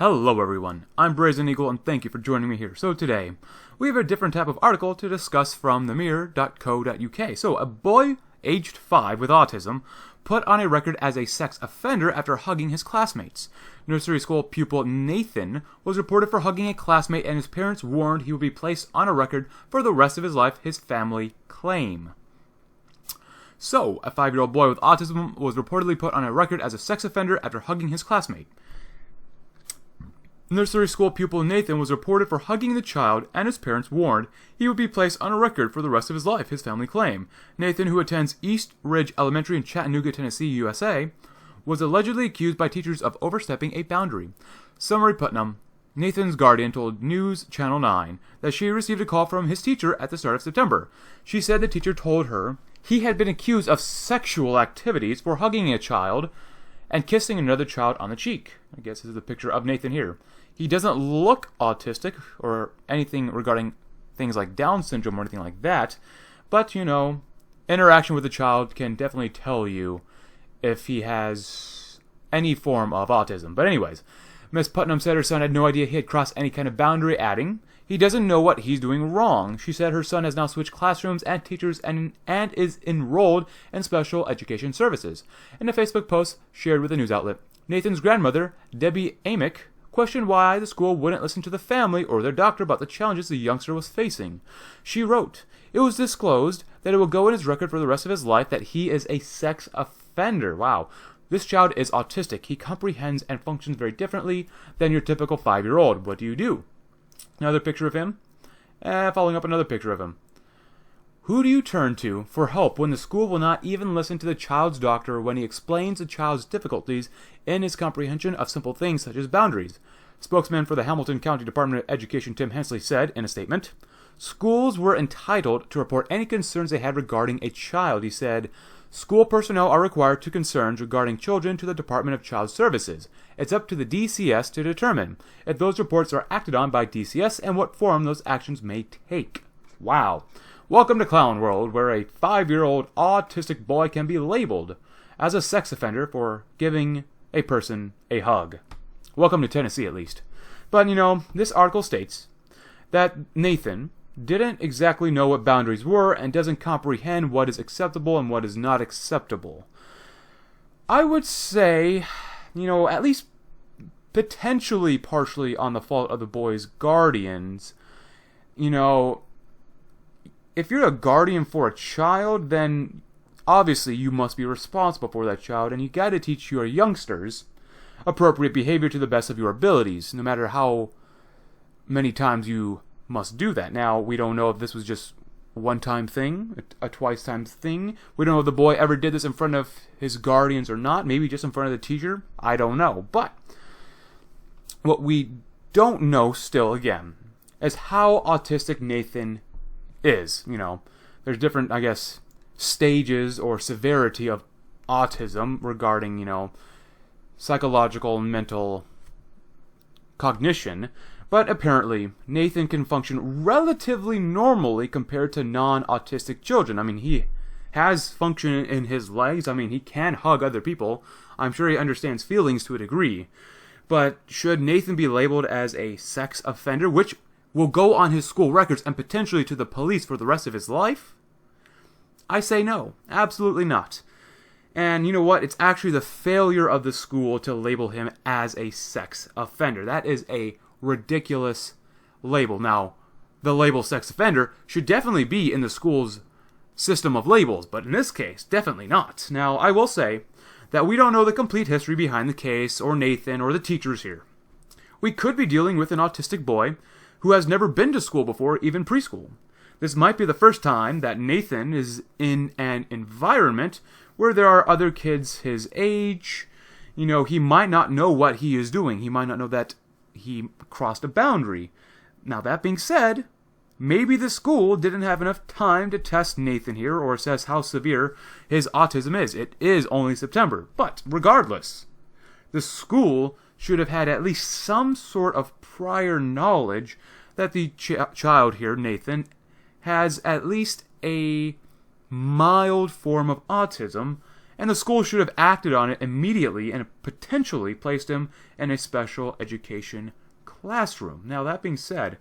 Hello everyone, I'm Brazen Eagle and thank you for joining me here. So today, we have a different type of article to discuss from themirror.co.uk. So a boy aged 5 with autism put on a record as a sex offender after hugging his classmates. Nursery school pupil Nathan was reported for hugging a classmate and his parents warned he would be placed on a record for the rest of his life, his family claim. So, a 5-year-old boy with autism was reportedly put on a record as a sex offender after hugging his classmate. Nursery school pupil Nathan was reported for hugging the child, and his parents warned he would be placed on a record for the rest of his life, his family claim. Nathan, who attends East Ridge Elementary in Chattanooga, Tennessee, USA, was allegedly accused by teachers of overstepping a boundary. Summary Putnam, Nathan's guardian, told News Channel 9 that she received a call from his teacher at the start of September. She said the teacher told her he had been accused of sexual activities for hugging a child and kissing another child on the cheek. I guess this is a picture of Nathan here. He doesn't look autistic or anything regarding things like Down syndrome or anything like that, but, interaction with a child can definitely tell you if he has any form of autism. But anyways, Miss Putnam said her son had no idea he had crossed any kind of boundary, adding, "He doesn't know what he's doing wrong." She said her son has now switched classrooms and teachers and is enrolled in special education services. In a Facebook post shared with a news outlet, Nathan's grandmother, Debbie Amick, questioned why the school wouldn't listen to the family or their doctor about the challenges the youngster was facing. She wrote, "It was disclosed that it will go in his record for the rest of his life that he is a sex offender." Wow. This child is autistic. He comprehends and functions very differently than your typical 5-year-old. What do you do? Another picture of him. Following up another picture of him. Who do you turn to for help when the school will not even listen to the child's doctor when he explains the child's difficulties in his comprehension of simple things such as boundaries? Spokesman for the Hamilton County Department of Education Tim Hensley said in a statement, "Schools were entitled to report any concerns they had regarding a child." He said, "School personnel are required to concerns regarding children to the Department of Child Services. It's up to the DCS to determine if those reports are acted on by DCS and what form those actions may take." Wow. Welcome to Clown World, where a 5-year-old autistic boy can be labeled as a sex offender for giving a person a hug. Welcome to Tennessee, at least. But, this article states that Nathan didn't exactly know what boundaries were and doesn't comprehend what is acceptable and what is not acceptable. I would say, at least potentially partially on the fault of the boy's guardians. If you're a guardian for a child, then obviously you must be responsible for that child, and you got to teach your youngsters appropriate behavior to the best of your abilities, no matter how many times you must do that. Now, we don't know if this was just a one-time thing, a twice-time thing. We don't know if the boy ever did this in front of his guardians or not, maybe just in front of the teacher. I don't know. But what we don't know still, again, is how autistic Nathan is. There's different, stages or severity of autism regarding, psychological and mental cognition, but apparently Nathan can function relatively normally compared to non-autistic children. He has function in his legs. He can hug other people. I'm sure he understands feelings to a degree. But should Nathan be labeled as a sex offender, which will go on his school records and potentially to the police for the rest of his life? I say no. Absolutely not. And you know what? It's actually the failure of the school to label him as a sex offender. That is a ridiculous label. Now, the label sex offender should definitely be in the school's system of labels, but in this case, definitely not. Now, I will say that we don't know the complete history behind the case, or Nathan, or the teachers here. We could be dealing with an autistic boy who has never been to school before, even preschool. This might be the first time that Nathan is in an environment where there are other kids his age. He might not know what he is doing. He might not know that he crossed a boundary. Now, that being said, maybe the school didn't have enough time to test Nathan here or assess how severe his autism is. It is only September. But regardless, the school should have had at least some sort of prior knowledge that the child here, Nathan, has at least a mild form of autism, and the school should have acted on it immediately and potentially placed him in a special education classroom. Now, that being said,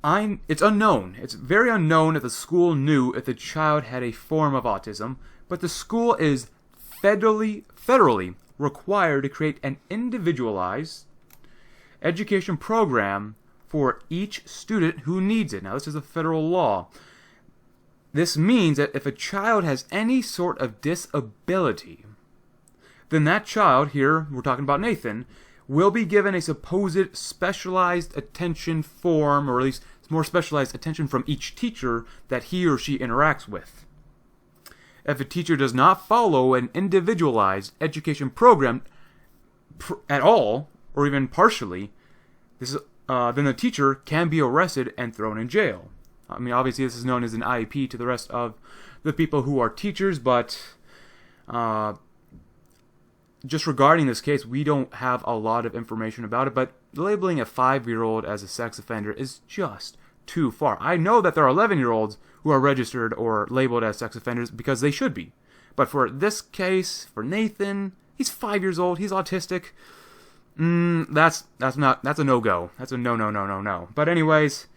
it's unknown. It's very unknown if the school knew if the child had a form of autism, but the school is federally required to create an individualized education program for each student who needs it. Now, this is a federal law. This means that if a child has any sort of disability, then that child, here we're talking about Nathan, will be given a supposed specialized attention form, or at least more specialized attention from each teacher that he or she interacts with. If a teacher does not follow an individualized education program at all, or even partially, then the teacher can be arrested and thrown in jail. I mean, obviously this is known as an IEP to the rest of the people who are teachers, but just regarding this case, we don't have a lot of information about it, but labeling a 5-year-old as a sex offender is just too far. I know that there are 11-year-olds who are registered or labeled as sex offenders because they should be. But for this case, for Nathan, he's 5 years old, he's autistic. That's a no-go. That's a no. But anyways,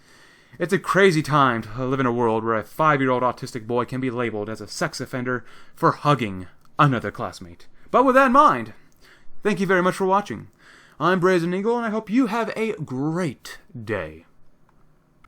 it's a crazy time to live in a world where a 5-year-old autistic boy can be labeled as a sex offender for hugging another classmate. But with that in mind, thank you very much for watching. I'm Brazen Eagle, and I hope you have a great day.